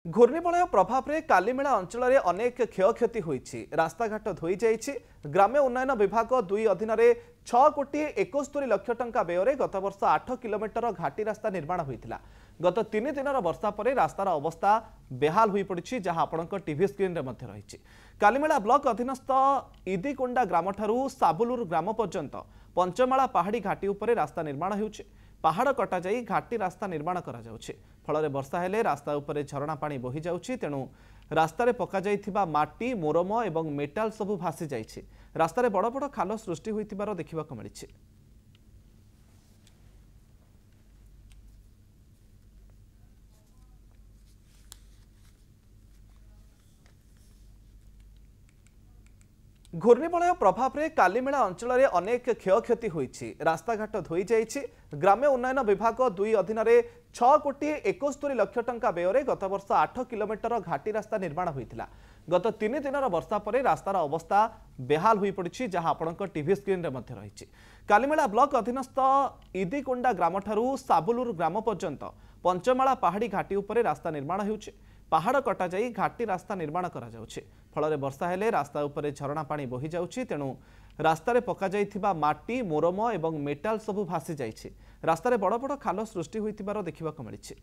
घूर्णिबलय प्रभाव में कालीमेला अंचल में अनेक क्षयक्षति होती रास्ताघाट धोई जाइए। ग्राम्य उन्नयन विभाग 2 अधीन 6,71,00,000 टंका व्यय गत वर्ष 8 किलोमीटर घाटी रास्ता निर्माण होता। गत 3 दिन वर्षा पर रास्तार अवस्था बेहाल हो पड़ी, जहां आपण टीवी स्क्रीन में रही। कालीमेला ब्लॉक अधीनस्थ इदीकोंडा ग्राम ठारू साबुलुर ग्राम पर्यंत पंचमाला पहाड़ी घाटी उपर रास्ता निर्माण होउछि। पहाड़ कटा जाई घाटी रास्ता निर्माण करा जाउछि। फल वर्षा हेले रास्ता उपरे झरणा पानी बही जाउछि, तेणु रास्तार पका जाइथिबा माटी मोरम एवं मेटाल सबु भासी जाइछि। रास्तार बड़ बड़ खाल सृष्टि होइतिबार देखिबाक मिलिछि। घूर्णिबलय प्रभाव में कालीमेला अंचल में अनेक क्षयक्षति होती रास्ताघाट धोई जाइए। ग्राम्य उन्नयन विभाग 2 अधीन 6,71,00,000 टंका व्यय गत वर्ष 8 किलोमीटर घाटी रास्ता निर्माण होता। गत 3 दिन वर्षा पर रास्तार अवस्था बेहाल हो पड़ी, जहां आपण टीवी स्क्रीन में रही। कालीमेला ब्लॉक अधीनस्थ इदीकोंडा ग्राम ठारू साबुलुर ग्राम पर्यंत पंचमाला पहाड़ी घाटी उपर रास्ता निर्माण होउछि। पहाड़ कटा जाई घाटी रास्ता निर्माण करा जाउछि। फल वर्षा हेले रास्ता उपरे झरणा पानी बही जाउछि, तेणु रास्तार पका जाइथिबा माटी मोरम एवं मेटाल सबु भासी जाइछि। रास्तार बड़ बड़ खाल सृष्टि होइतिबार देखिबाक मिलिछि।